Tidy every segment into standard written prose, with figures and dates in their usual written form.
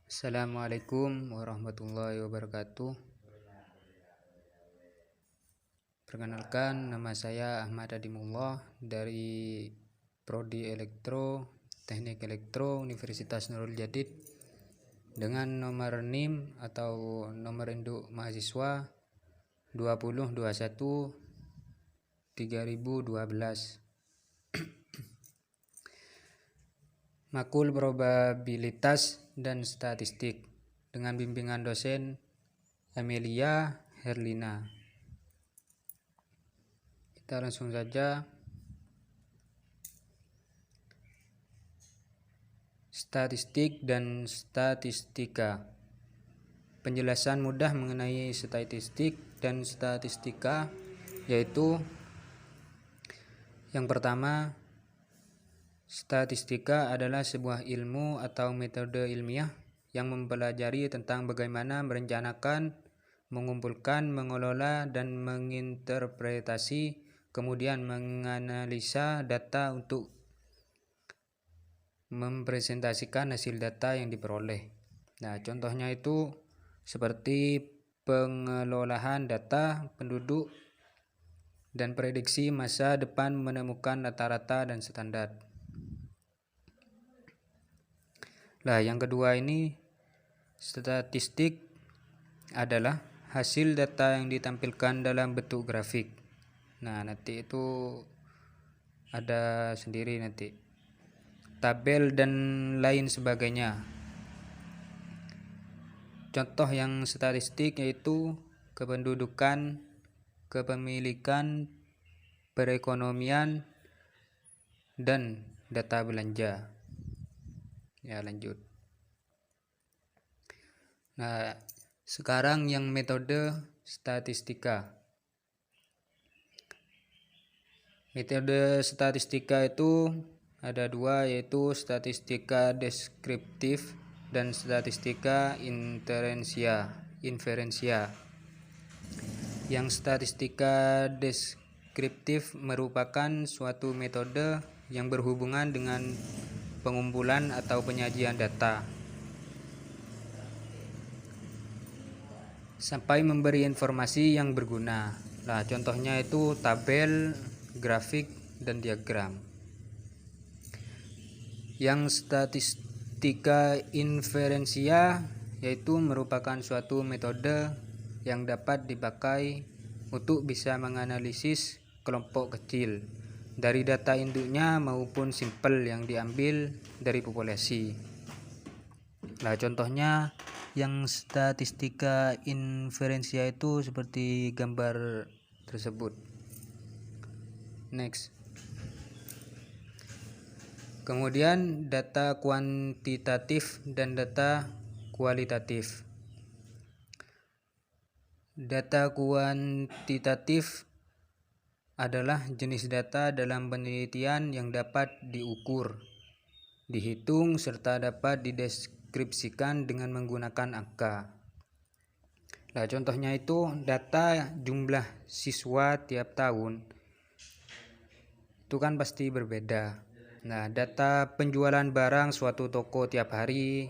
Assalamualaikum warahmatullahi wabarakatuh. Perkenalkan, nama saya Ahmad Adimullah dari Prodi Elektro Teknik Elektro Universitas Nurul Jadid dengan nomor NIM atau nomor induk mahasiswa 2021 3012. Makul probabilitas dan statistik dengan bimbingan dosen Amelia Herlina. Kita langsung saja. Statistik dan statistika. Penjelasan mudah mengenai statistik dan statistika yaitu yang pertama, statistika adalah sebuah ilmu atau metode ilmiah yang mempelajari tentang bagaimana merencanakan, mengumpulkan, mengelola, dan menginterpretasi, kemudian menganalisa data untuk mempresentasikan hasil data yang diperoleh. Nah, contohnya itu seperti pengelolaan data penduduk dan prediksi masa depan menemukan rata-rata dan standar. Nah, yang kedua ini, statistik adalah hasil data yang ditampilkan dalam bentuk grafik. Nah, nanti itu ada sendiri nanti tabel dan lain sebagainya. Contoh yang statistik yaitu kependudukan, kepemilikan, perekonomian, dan data belanja. Ya, lanjut. Nah, sekarang yang metode statistika. Metode statistika itu ada dua, yaitu statistika deskriptif dan statistika inferensia. Yang statistika deskriptif merupakan suatu metode yang berhubungan dengan pengumpulan atau penyajian data sampai memberi informasi yang berguna. Nah, contohnya itu tabel, grafik, dan diagram. Yang statistika inferensia yaitu merupakan suatu metode yang dapat dipakai untuk bisa menganalisis kelompok kecil dari data induknya maupun sampel yang diambil dari populasi. Nah, contohnya yang statistika inferensia itu seperti gambar tersebut. Next. Kemudian data kuantitatif dan data kualitatif. Data kuantitatif adalah jenis data dalam penelitian yang dapat diukur, dihitung, serta dapat dideskripsikan dengan menggunakan angka. Nah, contohnya itu data jumlah siswa tiap tahun itu kan pasti berbeda. Nah, data penjualan barang suatu toko tiap hari,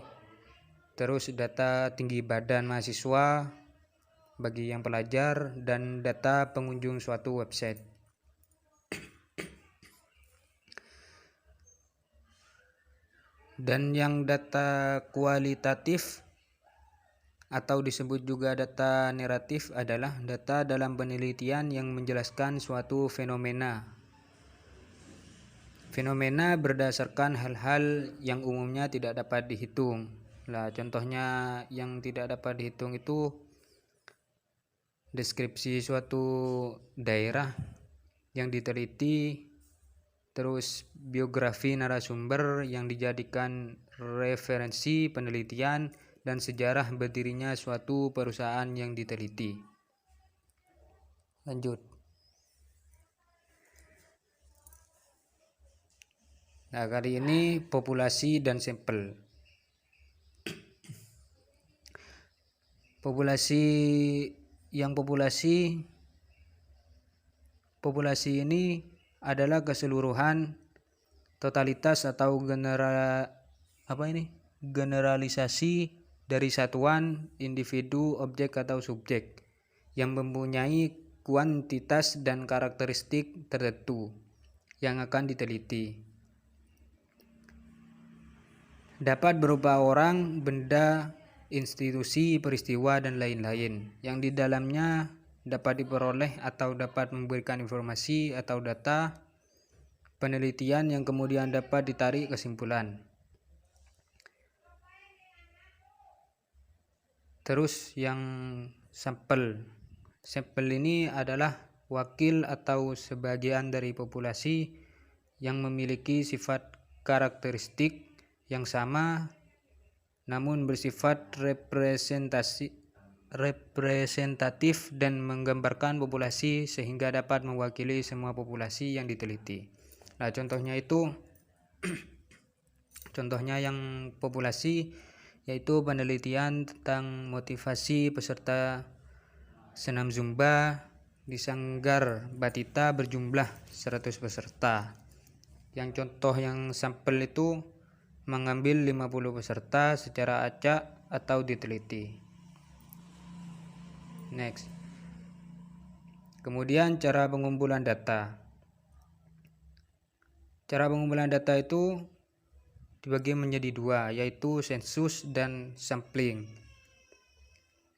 terus data tinggi badan mahasiswa bagi yang pelajar, dan data pengunjung suatu website. Dan yang data kualitatif atau disebut juga data naratif adalah data dalam penelitian yang menjelaskan suatu fenomena. Fenomena berdasarkan hal-hal yang umumnya tidak dapat dihitung. Nah, contohnya yang tidak dapat dihitung itu deskripsi suatu daerah yang diteliti, terus biografi narasumber yang dijadikan referensi penelitian, dan sejarah berdirinya suatu perusahaan yang diteliti. Lanjut. Nah, kali ini populasi dan sampel. Populasi ini adalah keseluruhan totalitas atau generalisasi dari satuan, individu, objek atau subjek yang mempunyai kuantitas dan karakteristik tertentu yang akan diteliti. Dapat berupa orang, benda, institusi, peristiwa, dan lain-lain yang di dalamnya dapat diperoleh atau dapat memberikan informasi atau data penelitian yang kemudian dapat ditarik kesimpulan. Terus yang sampel. Sampel ini adalah wakil atau sebagian dari populasi yang memiliki sifat karakteristik yang sama namun bersifat representatif dan menggambarkan populasi sehingga dapat mewakili semua populasi yang diteliti. Nah, contohnya yang populasi yaitu penelitian tentang motivasi peserta senam Zumba di Sanggar Batita berjumlah 100 peserta. Yang contoh yang sampel itu mengambil 50 peserta secara acak atau diteliti. Next. Kemudian cara pengumpulan data. Cara pengumpulan data itu dibagi menjadi dua, yaitu sensus dan sampling.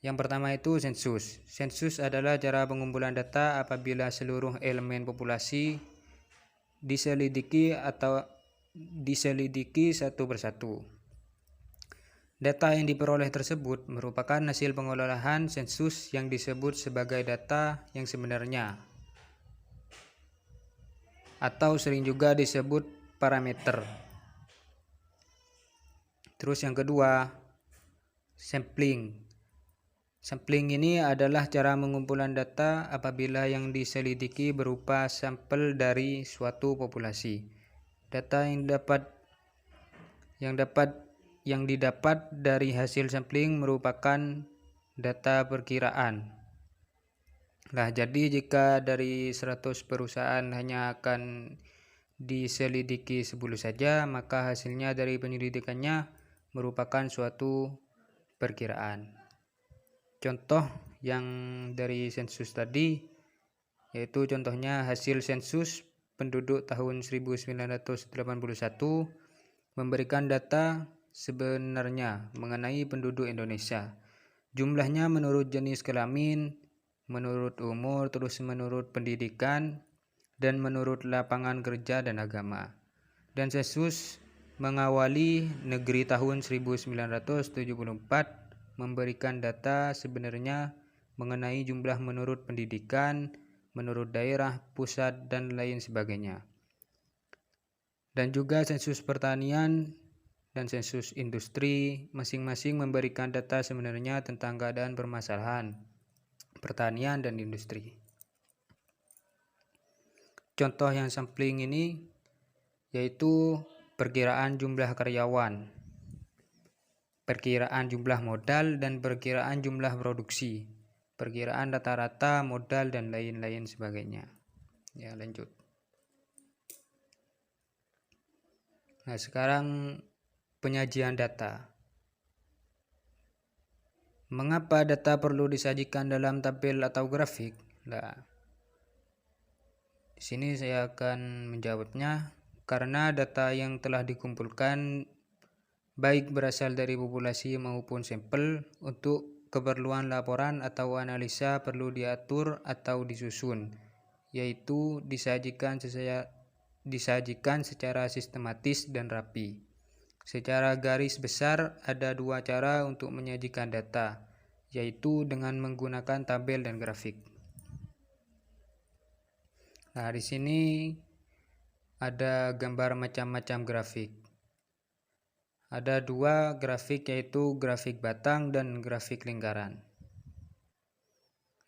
Yang pertama itu sensus. Sensus adalah cara pengumpulan data apabila seluruh elemen populasi diselidiki satu persatu. Data yang diperoleh tersebut merupakan hasil pengolahan sensus yang disebut sebagai data yang sebenarnya, atau sering juga disebut parameter. Terus yang kedua, sampling. Sampling ini adalah cara pengumpulan data apabila yang diselidiki berupa sampel dari suatu populasi. Data yang didapat dari hasil sampling merupakan data perkiraan. Nah, jadi jika dari 100 perusahaan hanya akan diselidiki 10 saja, maka hasilnya dari penyelidikannya merupakan suatu perkiraan. Contoh yang dari sensus tadi yaitu contohnya hasil sensus penduduk tahun 1981 memberikan data sebenarnya mengenai penduduk Indonesia. Jumlahnya menurut jenis kelamin, menurut umur, terus menurut pendidikan, dan menurut lapangan kerja dan agama. Dan sensus mengawali negeri tahun 1974 memberikan data sebenarnya mengenai jumlah menurut pendidikan, menurut daerah, pusat, dan lain sebagainya. Dan juga sensus pertanian dan sensus industri masing-masing memberikan data sebenarnya tentang keadaan permasalahan pertanian dan industri. Contoh yang sampling ini yaitu perkiraan jumlah karyawan, perkiraan jumlah modal, dan perkiraan jumlah produksi, perkiraan rata-rata modal, dan lain-lain sebagainya. Ya, lanjut. Nah, sekarang penyajian data. Mengapa data perlu disajikan dalam tabel atau grafik? Nah, di sini saya akan menjawabnya. Karena data yang telah dikumpulkan baik berasal dari populasi maupun sampel, untuk keperluan laporan atau analisa perlu diatur atau disusun, yaitu disajikan secara sistematis dan rapi. Secara garis besar ada dua cara untuk menyajikan data, yaitu dengan menggunakan tabel dan grafik. Nah, di sini ada gambar macam-macam grafik. Ada dua grafik, yaitu grafik batang dan grafik lingkaran.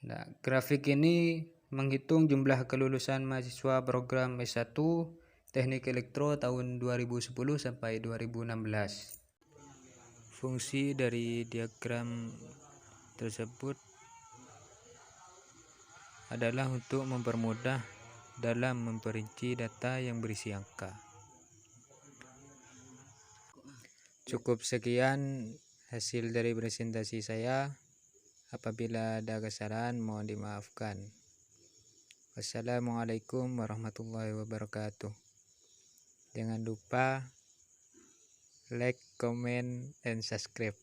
Nah, grafik ini menghitung jumlah kelulusan mahasiswa program S1 Teknik Elektro tahun 2010 sampai 2016. Fungsi dari diagram tersebut adalah untuk mempermudah dalam memperinci data yang berisi angka. Cukup sekian hasil dari presentasi saya. Apabila ada kesalahan mohon dimaafkan. Wassalamualaikum warahmatullahi wabarakatuh. Jangan lupa like, comment, and subscribe.